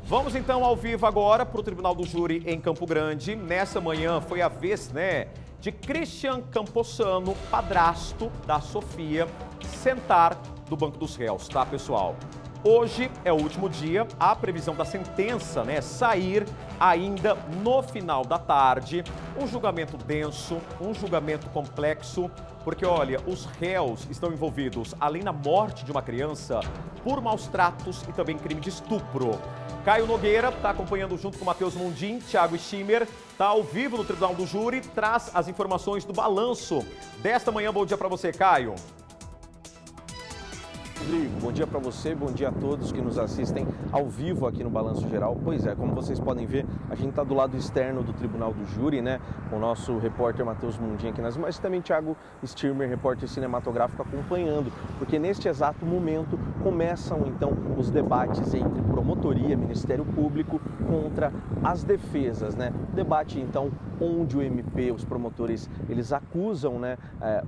Vamos então ao vivo agora para o Tribunal do Júri em Campo Grande. Nessa manhã foi a vez, de Christian Campossano, padrasto da Sofia, sentar do banco dos réus, tá, pessoal? Hoje é o último dia, a previsão da sentença, sair ainda no final da tarde. Um julgamento denso, um julgamento complexo, porque, olha, os réus estão envolvidos, além da morte de uma criança, por maus tratos e também crime de estupro. Caio Nogueira está acompanhando junto com Matheus Mundim, Thiago Schimmer, está ao vivo no Tribunal do Júri, traz as informações do balanço desta manhã. Bom dia para você, Caio. Rodrigo, bom dia para você, bom dia a todos que nos assistem ao vivo aqui no Balanço Geral. Pois é, como vocês podem ver, a gente está do lado externo do Tribunal do Júri, com o nosso repórter Matheus Mundim aqui nas imagens, também Thiago Schimmer, repórter cinematográfico, acompanhando, porque neste exato momento começam então os debates entre promotoria, Ministério Público contra as defesas, Debate então onde o MP, os promotores, eles acusam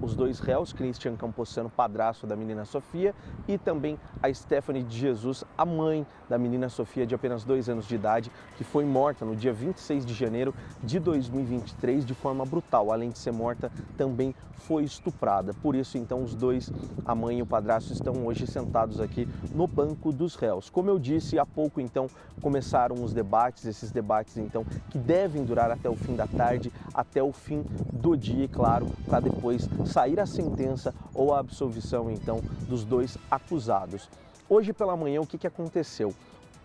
os dois réus, Christian Campossano, padrasto da menina Sofia, e também a Stephanie de Jesus, a mãe da menina Sofia, de apenas 2 anos de idade, que foi morta no dia 26 de janeiro de 2023 de forma brutal. Além de ser morta, também foi estuprada. Por isso, então, os dois, a mãe e o padrasto, estão hoje sentados aqui no banco dos réus. Como eu disse, há pouco, então, começaram os debates, esses debates, então, que devem durar até o fim da tarde, até o fim do dia, e claro, para depois sair a sentença ou a absolvição, então, dos dois acusados. Hoje pela manhã, o que aconteceu?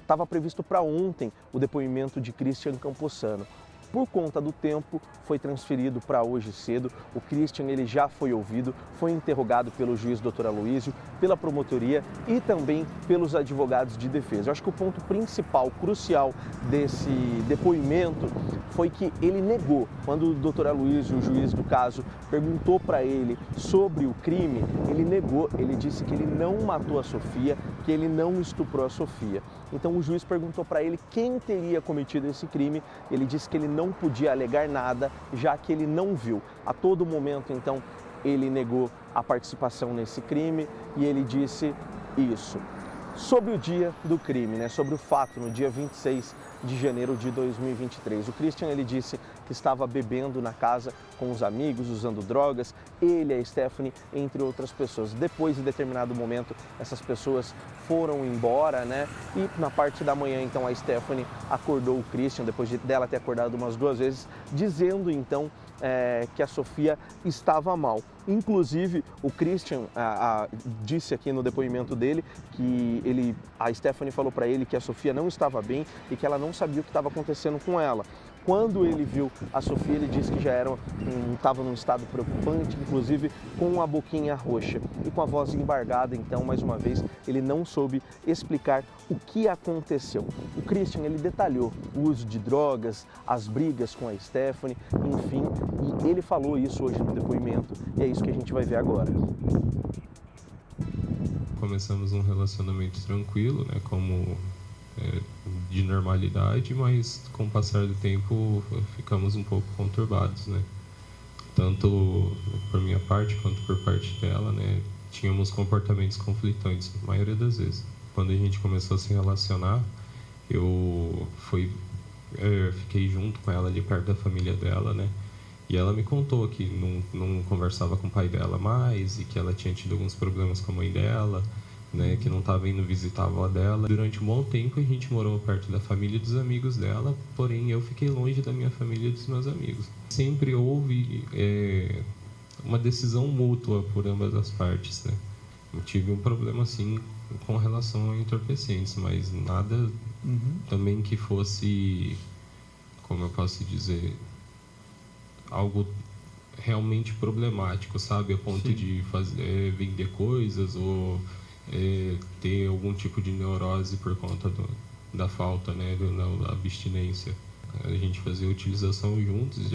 Estava previsto para ontem o depoimento de Christian Campossano. Por conta do tempo, foi transferido para hoje cedo. O Christian, ele já foi ouvido, foi interrogado pelo juiz Dr. Aloísio, pela promotoria e também pelos advogados de defesa. Eu acho que o ponto principal, crucial desse depoimento foi que ele negou. Quando o Dr. Aloísio, o juiz do caso, perguntou para ele sobre o crime, ele negou, ele disse que ele não matou a Sofia, que ele não estuprou a Sofia. Então o juiz perguntou para ele quem teria cometido esse crime, ele disse que ele não podia alegar nada, já que ele não viu. A todo momento, então, ele negou a participação nesse crime e ele disse isso. Sobre o dia do crime, sobre o fato, no dia 26 de janeiro de 2023. O Christian, ele disse que estava bebendo na casa com os amigos, usando drogas, ele e a Stephanie, entre outras pessoas. Depois, em determinado momento, essas pessoas foram embora, E na parte da manhã, então, a Stephanie acordou o Christian, depois dela ter acordado umas 2 vezes, dizendo, então, que a Sofia estava mal. Inclusive, o Christian disse aqui no depoimento dele que a Stephanie falou para ele que a Sofia não estava bem e que ela não sabia o que estava acontecendo com ela. Quando ele viu a Sofia, ele disse que já estava num estado preocupante, inclusive com a boquinha roxa e com a voz embargada. Então, mais uma vez, ele não soube explicar o que aconteceu. O Christian, ele detalhou o uso de drogas, as brigas com a Stephanie, enfim, e ele falou isso hoje no depoimento e é isso que a gente vai ver agora. Começamos um relacionamento tranquilo, como de normalidade, mas com o passar do tempo ficamos um pouco conturbados, Tanto por minha parte quanto por parte dela, Tínhamos comportamentos conflitantes, a maioria das vezes. Quando a gente começou a se relacionar, eu fiquei junto com ela ali perto da família dela, E ela me contou que não conversava com o pai dela mais e que ela tinha tido alguns problemas com a mãe dela, que não estava indo visitar a avó dela. Durante um bom tempo a gente morou perto da família e dos amigos dela, porém eu fiquei longe da minha família e dos meus amigos. Sempre houve uma decisão mútua por ambas as partes, Eu tive um problema assim com relação a entorpecentes, mas nada também que fosse, como eu posso dizer, algo realmente problemático, sabe? A ponto Sim. de vender coisas ou ter algum tipo de neurose por conta da falta, da abstinência. A gente fazia a utilização juntos.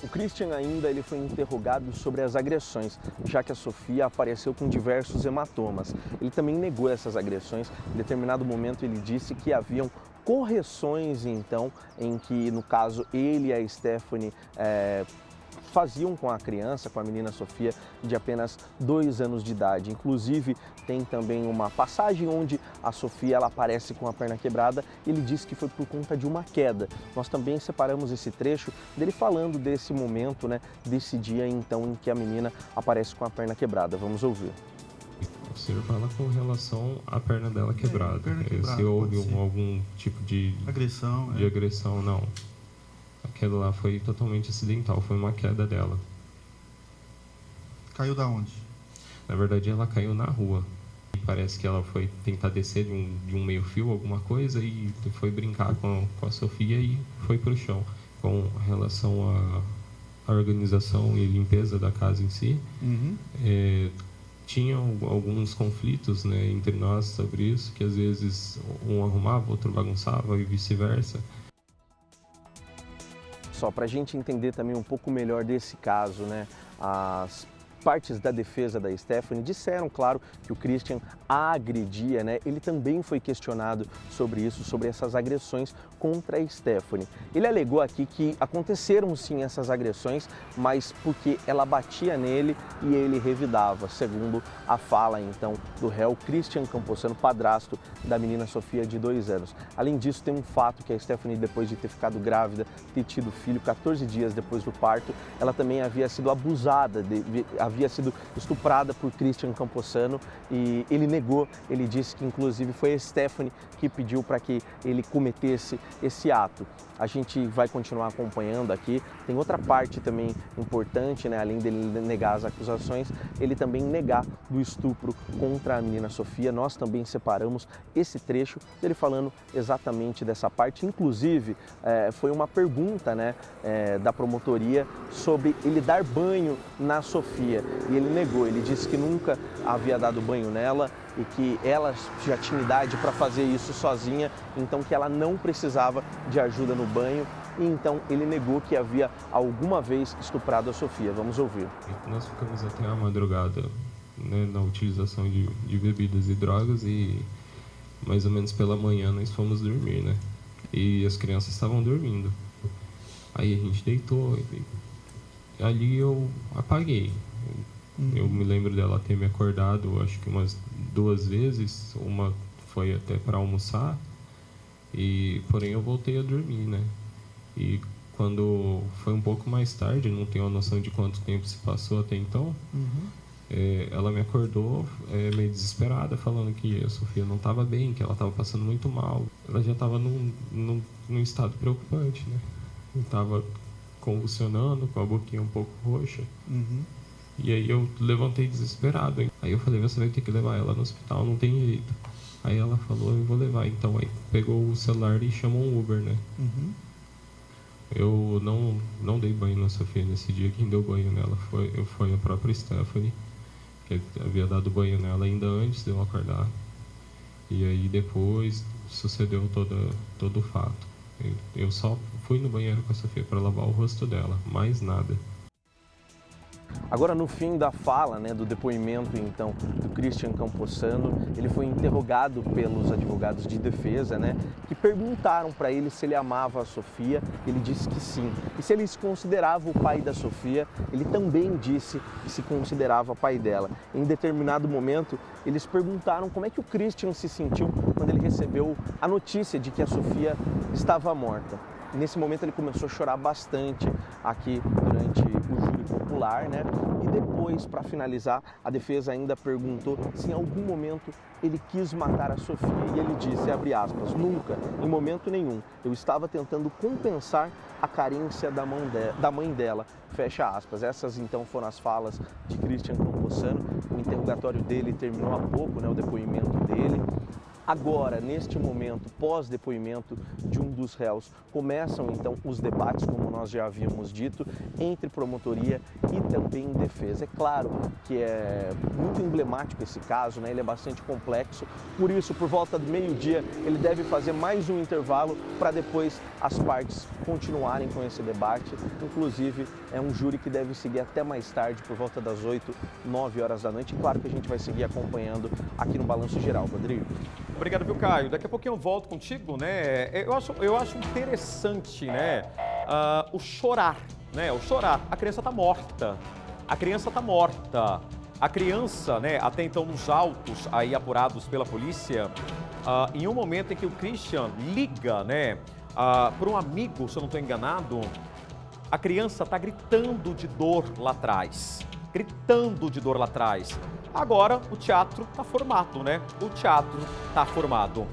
O Christian ainda ele foi interrogado sobre as agressões, já que a Sofia apareceu com diversos hematomas. Ele também negou essas agressões. Em determinado momento ele disse que haviam correções, então, em que, no caso, ele e a Stephanie faziam com a criança, com a menina Sofia, de apenas 2 anos de idade. Inclusive, tem também uma passagem onde a Sofia ela aparece com a perna quebrada. Ele disse que foi por conta de uma queda. Nós também separamos esse trecho dele falando desse momento, né, desse dia então em que a menina aparece com a perna quebrada. Vamos ouvir. O senhor fala com relação à perna dela quebrada. Se houve algum tipo de agressão, agressão, não. Aquela lá foi totalmente acidental, foi uma queda dela. Caiu da onde? Na verdade, ela caiu na rua. Parece que ela foi tentar descer de um meio-fio, alguma coisa, e foi brincar com a Sofia e foi para o chão. Com relação à organização e limpeza da casa em si, tinha alguns conflitos, né, entre nós sobre isso, que às vezes um arrumava, outro bagunçava e vice-versa. Só para a gente entender também um pouco melhor desse caso, né? As partes da defesa da Stephanie disseram, claro, que o Christian a agredia, né? Ele também foi questionado sobre isso, sobre essas agressões contra a Stephanie. Ele alegou aqui que aconteceram sim essas agressões, mas porque ela batia nele e ele revidava, segundo a fala então do réu Christian Campossano, padrasto da menina Sofia de 2 anos. Além disso, tem um fato que a Stephanie, depois de ter ficado grávida, ter tido filho, 14 dias depois do parto, ela também havia sido abusada, havia sido estuprada por Christian Campossano e ele negou, ele disse que inclusive foi a Stephanie que pediu para que ele cometesse esse ato. A gente vai continuar acompanhando aqui. Tem outra parte também importante, né? Além dele negar as acusações, ele também negar do estupro contra a menina Sofia. Nós também separamos esse trecho dele falando exatamente dessa parte. Inclusive, foi uma pergunta, né, da promotoria sobre ele dar banho na Sofia. E ele negou, ele disse que nunca havia dado banho nela e que ela já tinha idade para fazer isso sozinha, então que ela não precisava de ajuda no banho, e então ele negou que havia alguma vez estuprado a Sofia. Vamos ouvir. Nós ficamos até a madrugada, né, na utilização de bebidas e drogas, e mais ou menos pela manhã nós fomos dormir, né? E as crianças estavam dormindo. Aí a gente deitou, e ali eu apaguei. Eu me lembro dela ter me acordado, acho que umas 2 vezes. Uma foi até para almoçar, porém eu voltei a dormir, né? E quando foi um pouco mais tarde, não tenho a noção de quanto tempo se passou até então, ela me acordou meio desesperada, falando que a Sofia não estava bem, que ela estava passando muito mal. Ela já estava num estado preocupante, né? Estava convulsionando, com a boquinha um pouco roxa. E aí eu levantei desesperado. Aí eu falei, você vai ter que levar ela no hospital, não tem jeito. Aí ela falou, eu vou levar. Então aí pegou o celular e chamou um Uber, né? Eu não dei banho na Sofia nesse dia. Quem deu banho nela foi a própria Stephanie, que havia dado banho nela ainda antes de eu acordar. E aí depois sucedeu todo o fato. Eu só fui no banheiro com a Sofia para lavar o rosto dela, mais nada. Agora, no fim da fala, né, do depoimento, então, do Christian Campossano, ele foi interrogado pelos advogados de defesa, né, que perguntaram para ele se ele amava a Sofia. Ele disse que sim. E se ele se considerava o pai da Sofia, ele também disse que se considerava pai dela. Em determinado momento, eles perguntaram como é que o Christian se sentiu quando ele recebeu a notícia de que a Sofia estava morta. Nesse momento ele começou a chorar bastante aqui durante o júri popular, né? E depois, para finalizar, a defesa ainda perguntou se em algum momento ele quis matar a Sofia. E ele disse, abre aspas, nunca, em momento nenhum. Eu estava tentando compensar a carência da mãe dela, fecha aspas. Essas então foram as falas de Christian Campossano. O interrogatório dele terminou há pouco, né? O depoimento dele. Agora, neste momento, pós-depoimento de um dos réus, começam então os debates, como nós já havíamos dito, entre promotoria e também defesa. É claro que é muito emblemático esse caso, né? Ele é bastante complexo, por isso, por volta do meio-dia, ele deve fazer mais um intervalo para depois as partes continuarem com esse debate. Inclusive, é um júri que deve seguir até mais tarde, por volta das 8, 9 horas da noite. E claro que a gente vai seguir acompanhando aqui no Balanço Geral. Rodrigo. Obrigado, viu, Caio? Daqui a pouquinho eu volto contigo, né? Eu acho interessante, né? O chorar né, ou chorar. A criança está morta. A criança está morta. A criança, né, até então nos autos aí apurados pela polícia, em um momento em que o Christian liga, né, para um amigo, se eu não estou enganado, a criança está gritando de dor lá atrás. Gritando de dor lá atrás. Agora o teatro está formado, né? O teatro está formado.